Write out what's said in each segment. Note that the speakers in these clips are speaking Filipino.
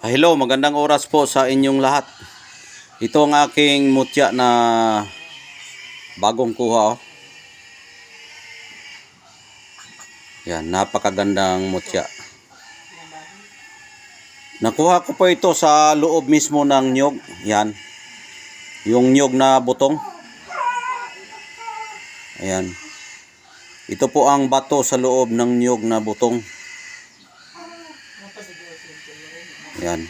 Hello, magandang oras po sa inyong lahat. Ito ang aking mutya na bagong kuha. Yan, napakagandang mutya. Nakuha ko po ito sa loob mismo ng nyog. Yan, yung nyog na butong. Ayan. Ito po ang bato sa loob ng nyog na butong. Yan.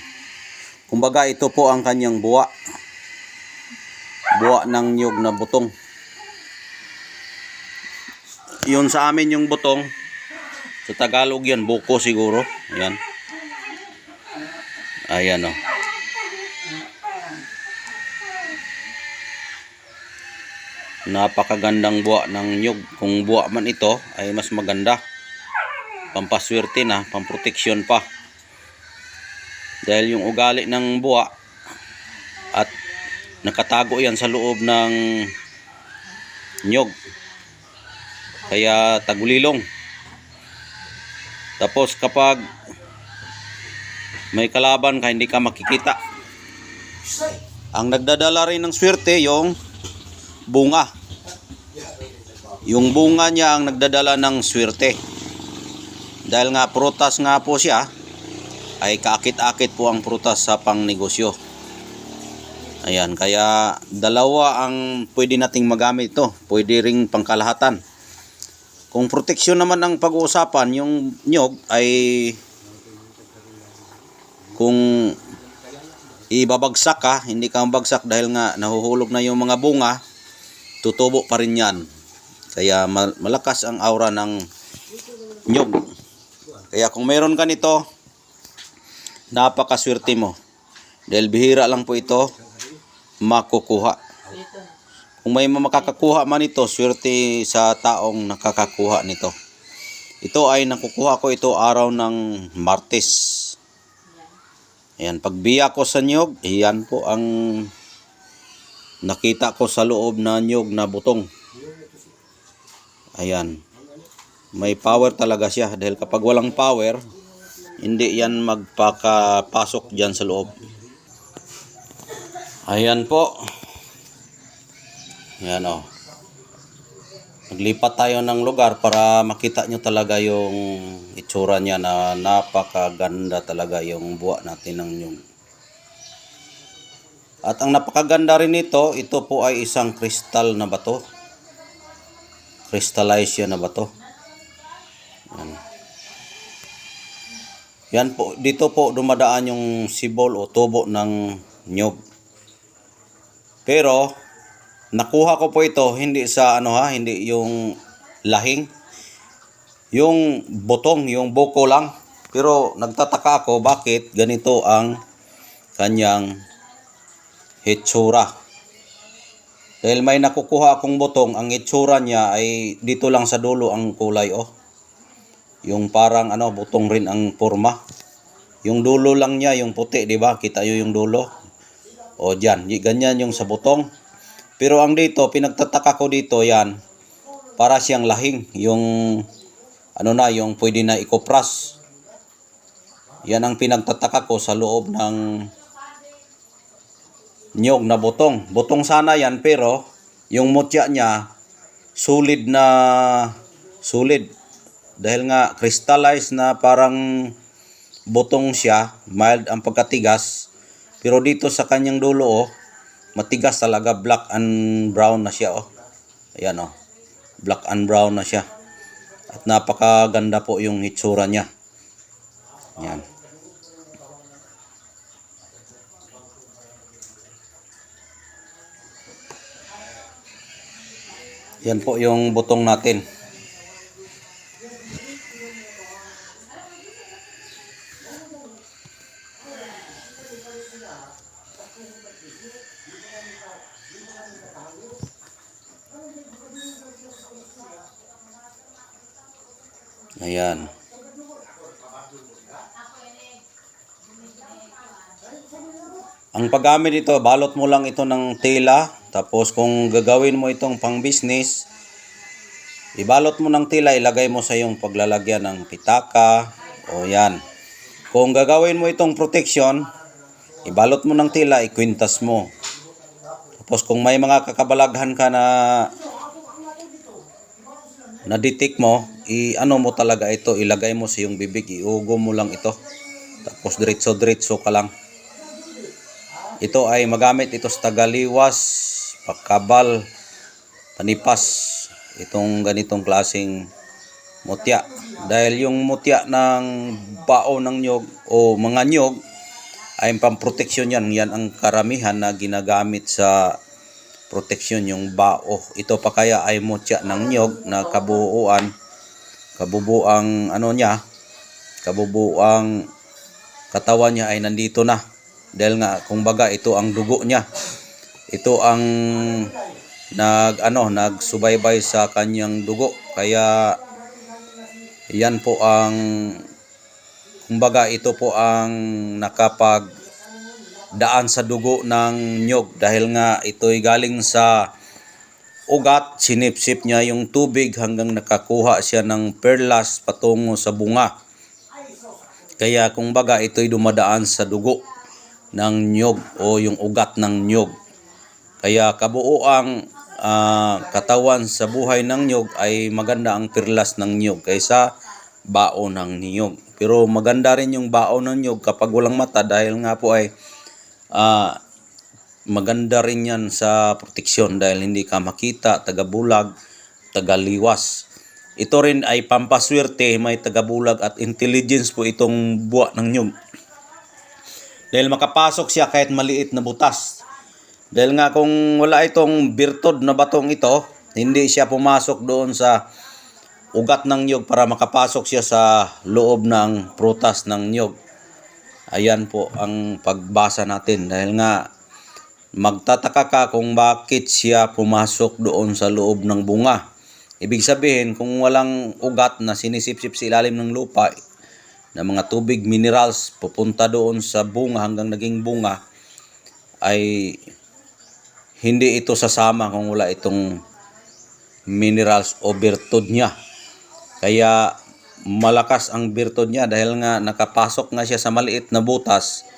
Kumbaga ito po ang kanyang buwa. Buwa ng nyog na butong. Yun sa amin yung butong. Sa Tagalog yan, buko siguro. Yan. Ayan o. Napakagandang buwa ng nyog. Kung buwa man ito ay mas maganda. Pampaswerte na, pamproteksyon pa. Dahil yung ugali ng buwa at nakatago yan sa loob ng nyog. Kaya tagulilong. Tapos kapag may kalaban ka, hindi ka makikita. Ang nagdadala rin ng swerte yung bunga. Yung bunga niya ang nagdadala ng swerte. Dahil nga prutas nga po siya, ay kaakit-akit po ang prutas sa pangnegosyo. Ayan, kaya dalawa ang pwede nating magamit ito. Pwede ring pangkalahatan. Kung proteksyon naman ang pag-uusapan, yung nyog ay kung ibabagsak ka, hindi ka mabagsak dahil nga nahuhulog na yung mga bunga, tutubo pa rin yan. Kaya malakas ang aura ng nyog. Kaya kung mayroon ka nito, napakaswerte mo. Dahil bihira lang po ito makukuha. Kung may makakakuha man ito, swerte sa taong nakakakuha nito. Ito ay nakukuha ko ito araw ng Martes. Ayan, pagbiya ko sa nyog, iyan po ang nakita ko sa loob na nyog na butong. Ayan. May power talaga siya. Dahil kapag walang power, hindi yan magpakapasok dyan sa loob. Ayan po. Ayan o. Naglipat tayo ng lugar para makita nyo talaga yung itsura niya na napakaganda talaga yung buwa natin ng nyog. At ang napakaganda rin ito po ay isang kristal na bato. Crystallized yan na bato. Ayan. Yan po, dito po dumadaan yung sibol o tubo ng nyog. Pero nakuha ko po ito hindi sa hindi yung lahing. Yung butong, yung buko lang. Pero nagtataka ako bakit ganito ang kanyang hitsura. Dahil may nakukuha akong butong, ang hitsura niya ay dito lang sa dulo ang kulay Yung parang butong rin ang forma. Yung dulo lang niya, yung puti, di ba? Kita nyo yung dulo. O diyan, ganyan yung sa butong. Pero ang dito, pinagtataka ko dito, yan, para siyang lahing. Yung, yung pwede na ikopras. Yan ang pinagtataka ko sa loob ng nyog na butong. Butong sana yan, pero yung mutya niya, solid. Dahil nga crystallized na parang butong siya, mild ang pagkatigas. Pero dito sa kanyang dulo matigas talaga, black and brown na siya Ayan black and brown na siya. At napakaganda po yung hitsura niya. Ayan. Yan po yung butong natin. Ayan. Ang paggamit ito, balot mo lang ito ng tela. Tapos kung gagawin mo itong pang business, ibalot mo ng tela, ilagay mo sa iyong paglalagyan ng pitaka. O yan. Kung gagawin mo itong protection, ibalot mo ng tela, ikwintas mo. Tapos kung may mga kakabalaghan ka na detect mo, ano mo talaga ito, ilagay mo sa iyong bibig, iugo mo lang ito. Tapos diretso-diretso ka lang. Ito ay magamit ito sa tagaliwas, pagkabal, panipas, itong ganitong klaseng mutya. Dahil yung mutya ng bao ng nyog o mga nyog ay pamproteksyon yan. Yan ang karamihan na ginagamit sa proteksyon, yung bao. Ito pa kaya ay mutya ng nyog na kabuuang kabuuang katawan niya ay nandito na. Dahil nga kumbaga ito ang dugo niya. Ito ang nagsubaybay sa kanyang dugo. Kaya yan po ang kumbaga ito po ang nakapagdaan sa dugo ng nyog, dahil nga ito'y galing sa ugat, sinipsip niya yung tubig hanggang nakakuha siya ng perlas patungo sa bunga. Kaya kumbaga ito'y dumadaan sa dugo ng nyog o yung ugat ng nyog. Kaya kabuuang katawan sa buhay ng nyog ay maganda ang perlas ng nyog kaysa bao ng nyog. Pero maganda rin yung bao ng nyog kapag walang mata, dahil nga po ay maganda rin yan sa proteksyon dahil hindi ka makita, tagabulag, tagaliwas. Ito rin ay pampaswerte, may tagabulag at intelligence po itong buwa ng nyog. Dahil makapasok siya kahit maliit na butas. Dahil nga kung wala itong birtod na batong ito, hindi siya pumasok doon sa ugat ng nyog para makapasok siya sa loob ng prutas ng nyog. Ayan po ang pagbasa natin. Dahil nga magtataka ka kung bakit siya pumasok doon sa loob ng bunga. Ibig sabihin, kung walang ugat na sinisipsip sa ilalim ng lupa, na mga tubig, minerals, pupunta doon sa bunga hanggang naging bunga, ay hindi ito sasama kung wala itong minerals o birtud niya. Kaya malakas ang birtud niya dahil nga nakapasok nga siya sa maliit na butas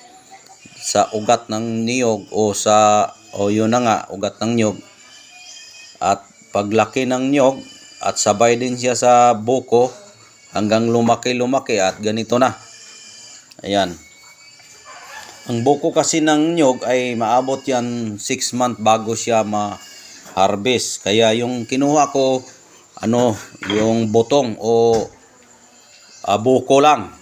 sa ugat ng niyog ugat ng niyog. At paglaki ng niyog at sabay din siya sa buko hanggang lumaki at ganito na. Ayan. Ang buko kasi ng nyog ay maabot yan 6 months bago siya ma-harvest. Kaya yung kinuha ko, yung botong o buko lang.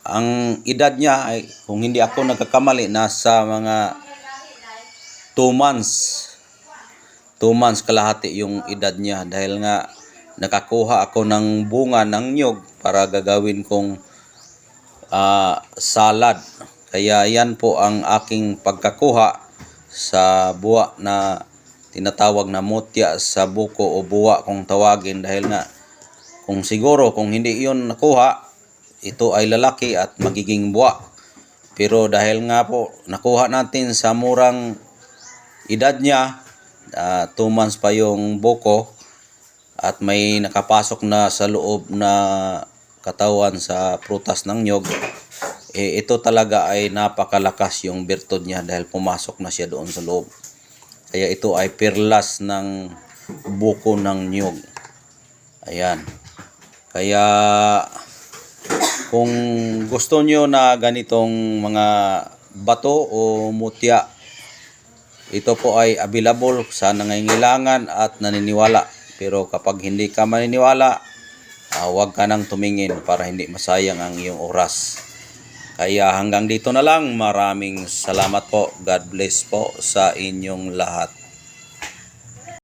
Ang edad niya ay, kung hindi ako nagkakamali, nasa mga 2 months. 2 months kalahati yung edad niya, dahil nga nakakuha ako ng bunga ng nyog para gagawin kong salad. Kaya yan po ang aking pagkakuha sa buwa na tinatawag na mutya sa buko o buwa kung tawagin, dahil nga kung hindi iyon nakuha, ito ay lalaki at magiging buwa. Pero dahil nga po nakuha natin sa murang edad niya, 2 months pa yung buko at may nakapasok na sa loob na katawan sa prutas ng nyog, ito talaga ay napakalakas yung birtud niya dahil pumasok na siya doon sa loob. Kaya ito ay perlas ng buko ng nyog. Ayan. Kaya kung gusto nyo na ganitong mga bato o mutya, ito po ay available sa nangangailangan at naniniwala. Pero kapag hindi ka maniniwala, huwag ka nang tumingin para hindi masayang ang iyong oras. Kaya hanggang dito na lang. Maraming salamat po. God bless po sa inyong lahat.